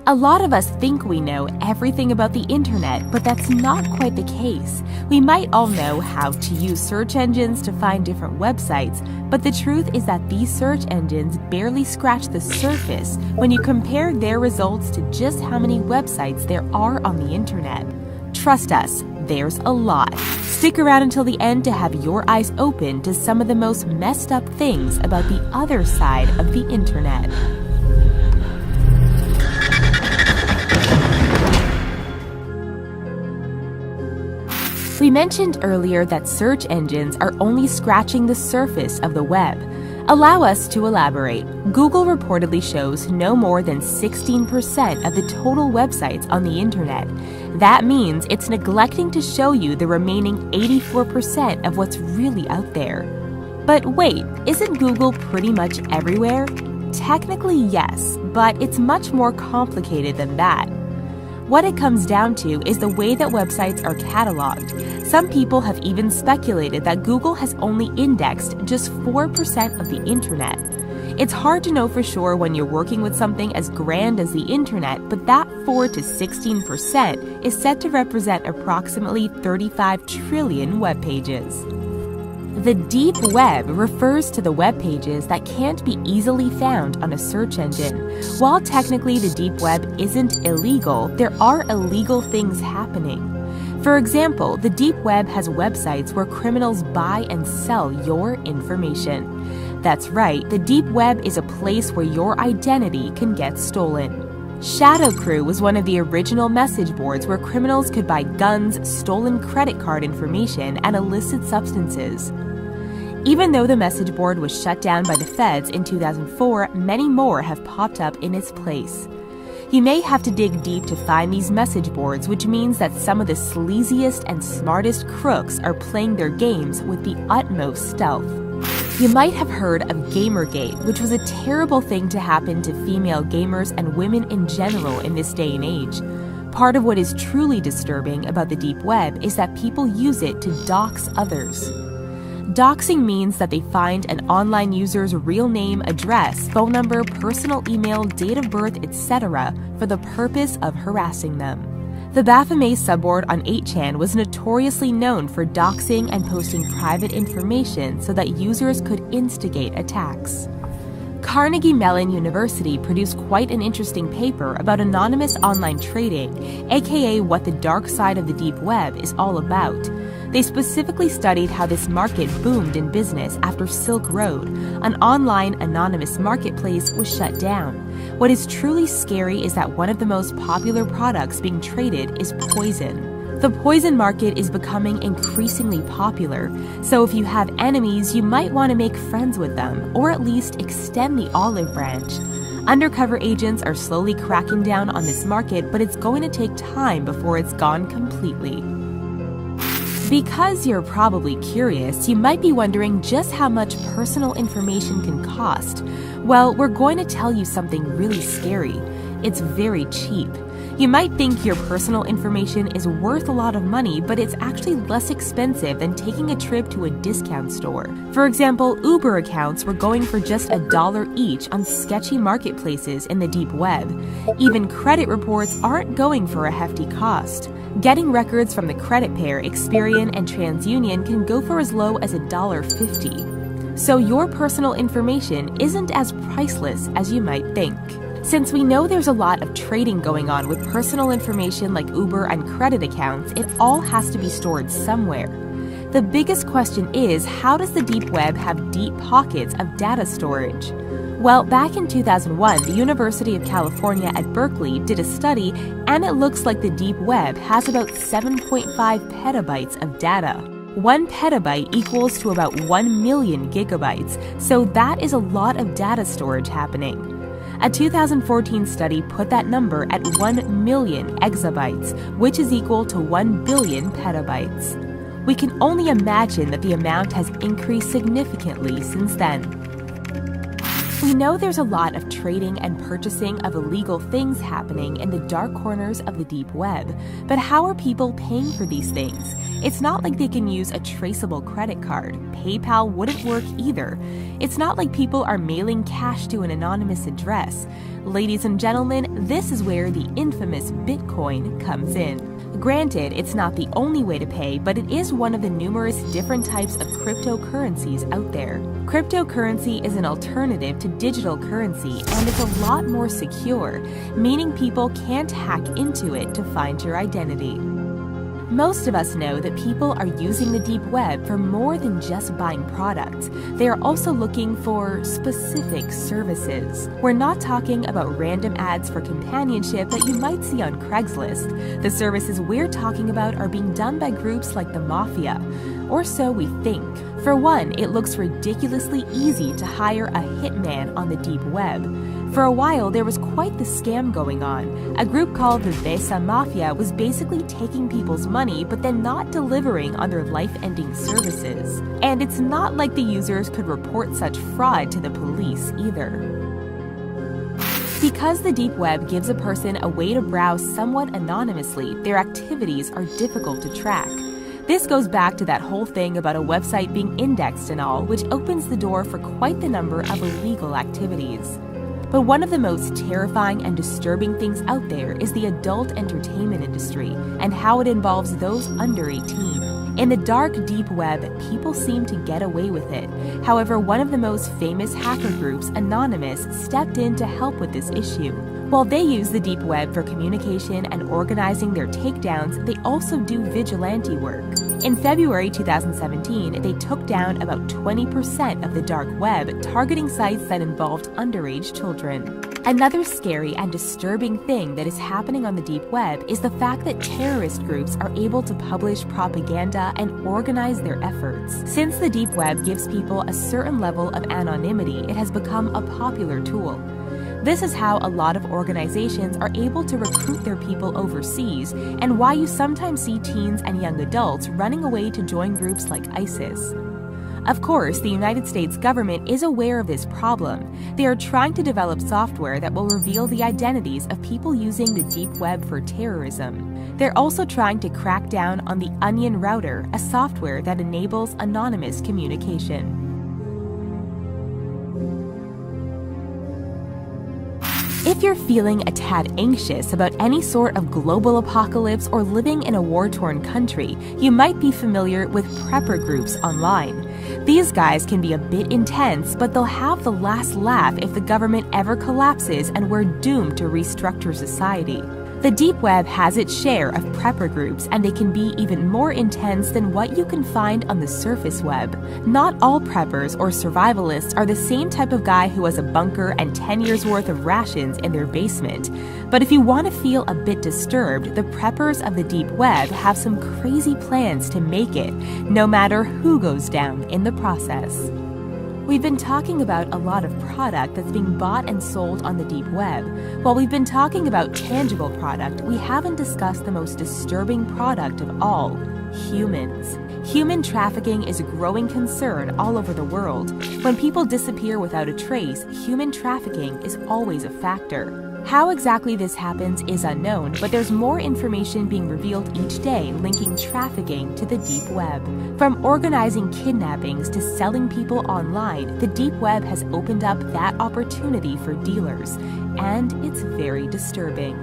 A lot of us think we know everything about the internet, but that's not quite the case. We might all know how to use search engines to find different websites, but the truth is that these search engines barely scratch the surface when you compare their results to just how many websites there are on the internet. Trust us, there's a lot. Stick around until the end to have your eyes open to some of the most messed up things about the other side of the internet. We mentioned earlier that search engines are only scratching the surface of the web. Allow us to elaborate. Google reportedly shows no more than 16% of the total websites on the internet. That means it's neglecting to show you the remaining 84% of what's really out there. But wait, isn't Google pretty much everywhere? Technically, yes, but it's much more complicated than that. What it comes down to is the way that websites are cataloged. Some people have even speculated that Google has only indexed just 4% of the internet. It's hard to know for sure when you're working with something as grand as the internet, but that 4 to 16% is said to represent approximately 35 trillion web pages. The deep web refers to the web pages that can't be easily found on a search engine. While technically the deep web isn't illegal, there are illegal things happening. For example, the deep web has websites where criminals buy and sell your information. That's right, the deep web is a place where your identity can get stolen. Shadow Crew was one of the original message boards where criminals could buy guns, stolen credit card information, and illicit substances. Even though the message board was shut down by the feds in 2004, many more have popped up in its place. You may have to dig deep to find these message boards, which means that some of the sleaziest and smartest crooks are playing their games with the utmost stealth. You might have heard of Gamergate, which was a terrible thing to happen to female gamers and women in general in this day and age. Part of what is truly disturbing about the deep web is that people use it to dox others. Doxing means that they find an online user's real name, address, phone number, personal email, date of birth, etc. for the purpose of harassing them. The Baphomet subboard on 8chan was notoriously known for doxing and posting private information so that users could instigate attacks. Carnegie Mellon University produced quite an interesting paper about anonymous online trading, aka what the dark side of the deep web is all about. They specifically studied how this market boomed in business after Silk Road, an online anonymous marketplace, was shut down. What is truly scary is that one of the most popular products being traded is poison. The poison market is becoming increasingly popular, so if you have enemies, you might want to make friends with them, or at least extend the olive branch. Undercover agents are slowly cracking down on this market, but it's going to take time before it's gone completely. Because you're probably curious, you might be wondering just how much personal information can cost. Well, we're going to tell you something really scary. It's very cheap. You might think your personal information is worth a lot of money, but it's actually less expensive than taking a trip to a discount store. For example, Uber accounts were going for just $1 each on sketchy marketplaces in the deep web. Even credit reports aren't going for a hefty cost. Getting records from the credit pair Experian and TransUnion can go for as low as $1.50. So your personal information isn't as priceless as you might think. Since we know there's a lot of trading going on with personal information like Uber and credit accounts, it all has to be stored somewhere. The biggest question is, how does the deep web have deep pockets of data storage? Well, back in 2001, the University of California at Berkeley did a study, and it looks like the deep web has about 7.5 petabytes of data. 1 petabyte equals to about 1 million gigabytes, so that is a lot of data storage happening. A 2014 study put that number at 1 million exabytes, which is equal to 1 billion petabytes. We can only imagine that the amount has increased significantly since then. We know there's a lot of trading and purchasing of illegal things happening in the dark corners of the deep web, but how are people paying for these things? It's not like they can use a traceable credit card. PayPal wouldn't work either. It's not like people are mailing cash to an anonymous address. Ladies and gentlemen, this is where the infamous Bitcoin comes in. Granted, it's not the only way to pay, but it is one of the numerous different types of cryptocurrencies out there. Cryptocurrency is an alternative to digital currency, and it's a lot more secure, meaning people can't hack into it to find your identity. Most of us know that people are using the deep web for more than just buying products. They are also looking for specific services. We're not talking about random ads for companionship that you might see on Craigslist. The services we're talking about are being done by groups like the Mafia, or so we think. For one, it looks ridiculously easy to hire a hitman on the deep web. For a while, there was quite the scam going on. A group called the Vesa Mafia was basically taking people's money but then not delivering on their life-ending services. And it's not like the users could report such fraud to the police either. Because the deep web gives a person a way to browse somewhat anonymously, their activities are difficult to track. This goes back to that whole thing about a website being indexed and all, which opens the door for quite the number of illegal activities. But one of the most terrifying and disturbing things out there is the adult entertainment industry and how it involves those under 18. In the dark, deep web, people seem to get away with it. However, one of the most famous hacker groups, Anonymous, stepped in to help with this issue. While they use the deep web for communication and organizing their takedowns, they also do vigilante work. In February 2017, they took down about 20% of the dark web, targeting sites that involved underage children. Another scary and disturbing thing that is happening on the deep web is the fact that terrorist groups are able to publish propaganda and organize their efforts. Since the deep web gives people a certain level of anonymity, it has become a popular tool. This is how a lot of organizations are able to recruit their people overseas, and why you sometimes see teens and young adults running away to join groups like ISIS. Of course, the United States government is aware of this problem. They are trying to develop software that will reveal the identities of people using the deep web for terrorism. They're also trying to crack down on the Onion Router, a software that enables anonymous communication. If you're feeling a tad anxious about any sort of global apocalypse or living in a war-torn country, you might be familiar with prepper groups online. These guys can be a bit intense, but they'll have the last laugh if the government ever collapses and we're doomed to restructure society. The deep web has its share of prepper groups, and they can be even more intense than what you can find on the surface web. Not all preppers or survivalists are the same type of guy who has a bunker and 10 years worth of rations in their basement. But if you want to feel a bit disturbed, the preppers of the deep web have some crazy plans to make it, no matter who goes down in the process. We've been talking about a lot of product that's being bought and sold on the deep web. While we've been talking about tangible product, we haven't discussed the most disturbing product of all: humans. Human trafficking is a growing concern all over the world. When people disappear without a trace, human trafficking is always a factor. How exactly this happens is unknown, but there's more information being revealed each day linking trafficking to the deep web. From organizing kidnappings to selling people online, the deep web has opened up that opportunity for dealers, and it's very disturbing.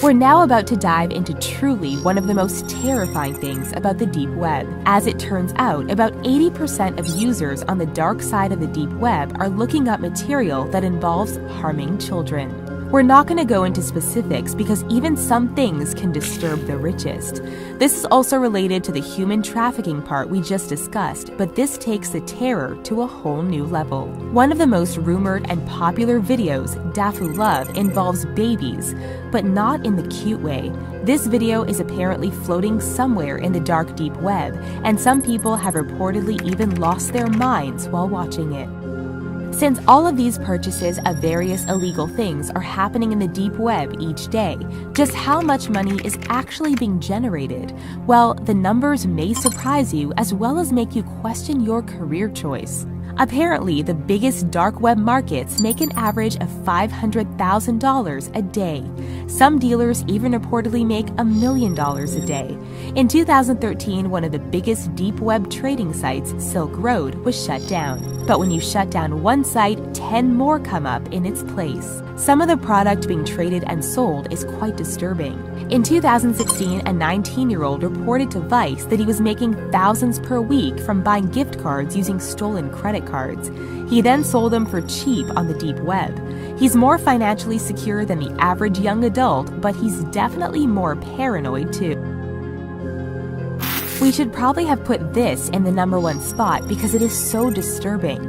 We're now about to dive into truly one of the most terrifying things about the deep web. As it turns out, about 80% of users on the dark side of the deep web are looking up material that involves harming children. We're not going to go into specifics because even some things can disturb the richest. This is also related to the human trafficking part we just discussed, but this takes the terror to a whole new level. One of the most rumored and popular videos, Dafu Love, involves babies, but not in the cute way. This video is apparently floating somewhere in the dark deep web, and some people have reportedly even lost their minds while watching it. Since all of these purchases of various illegal things are happening in the deep web each day, just how much money is actually being generated? Well, the numbers may surprise you as well as make you question your career choice. Apparently, the biggest dark web markets make an average of $500,000 a day. Some dealers even reportedly make $1 million a day. In 2013, one of the biggest deep web trading sites, Silk Road, was shut down. But when you shut down one site, 10 more come up in its place. Some of the product being traded and sold is quite disturbing. In 2016, a 19-year-old reported to Vice that he was making thousands per week from buying gift cards using stolen credit cards. He then sold them for cheap on the deep web. He's more financially secure than the average young adult, but he's definitely more paranoid too. We should probably have put this in the #1 spot because it is so disturbing.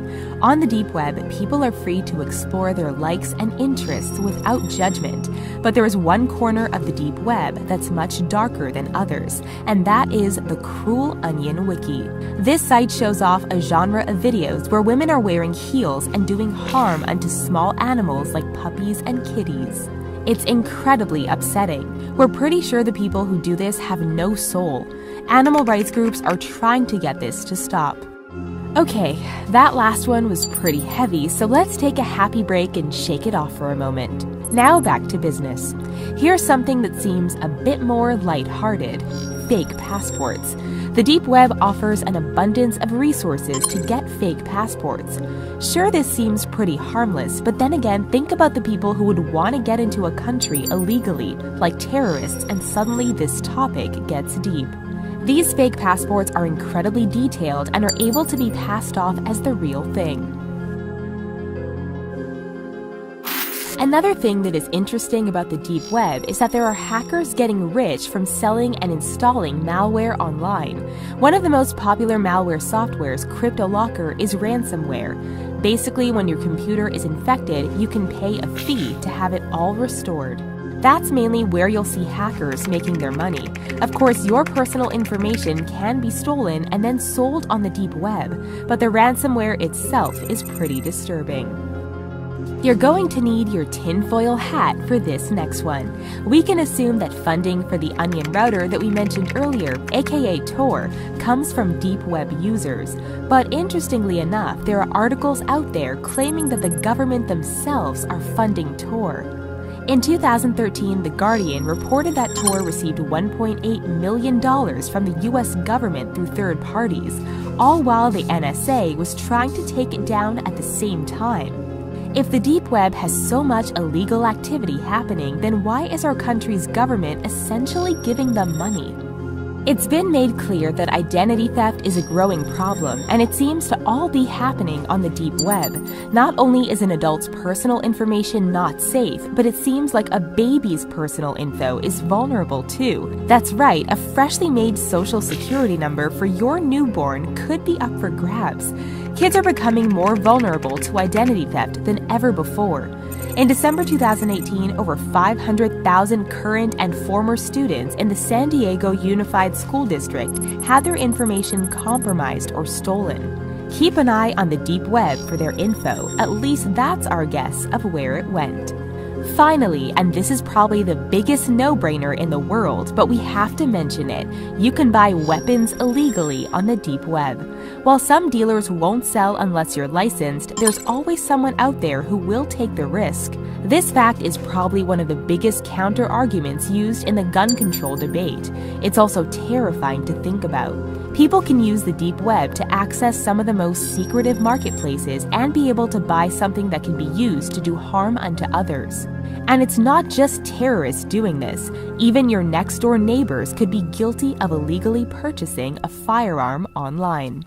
On the deep web, people are free to explore their likes and interests without judgment. But there is one corner of the deep web that's much darker than others, and that is the Cruel Onion Wiki. This site shows off a genre of videos where women are wearing heels and doing harm unto small animals like puppies and kitties. It's incredibly upsetting. We're pretty sure the people who do this have no soul. Animal rights groups are trying to get this to stop. Okay, that last one was pretty heavy, so let's take a happy break and shake it off for a moment. Now back to business. Here's something that seems a bit more lighthearted: fake passports. The deep web offers an abundance of resources to get fake passports. Sure, this seems pretty harmless, but then again, think about the people who would want to get into a country illegally, like terrorists, and suddenly this topic gets deep. These fake passports are incredibly detailed and are able to be passed off as the real thing. Another thing that is interesting about the deep web is that there are hackers getting rich from selling and installing malware online. One of the most popular malware softwares, CryptoLocker, is ransomware. Basically, when your computer is infected, you can pay a fee to have it all restored. That's mainly where you'll see hackers making their money. Of course, your personal information can be stolen and then sold on the deep web, but the ransomware itself is pretty disturbing. You're going to need your tinfoil hat for this next one. We can assume that funding for the Onion router that we mentioned earlier, aka Tor, comes from deep web users. But interestingly enough, there are articles out there claiming that the government themselves are funding Tor. In 2013, The Guardian reported that Tor received $1.8 million from the US government through third parties, all while the NSA was trying to take it down at the same time. If the deep web has so much illegal activity happening, then why is our country's government essentially giving them money? It's been made clear that identity theft is a growing problem, and it seems to all be happening on the deep web. Not only is an adult's personal information not safe, but it seems like a baby's personal info is vulnerable too. That's right, a freshly made social security number for your newborn could be up for grabs. Kids are becoming more vulnerable to identity theft than ever before. In December 2018, over 500,000 current and former students in the San Diego Unified School District had their information compromised or stolen. Keep an eye on the deep web for their info. At least that's our guess of where it went. Finally, and this is probably the biggest no-brainer in the world, but we have to mention it, you can buy weapons illegally on the deep web. While some dealers won't sell unless you're licensed, there's always someone out there who will take the risk. This fact is probably one of the biggest counter-arguments used in the gun control debate. It's also terrifying to think about. People can use the deep web to access some of the most secretive marketplaces and be able to buy something that can be used to do harm unto others. And it's not just terrorists doing this. Even your next-door neighbors could be guilty of illegally purchasing a firearm online.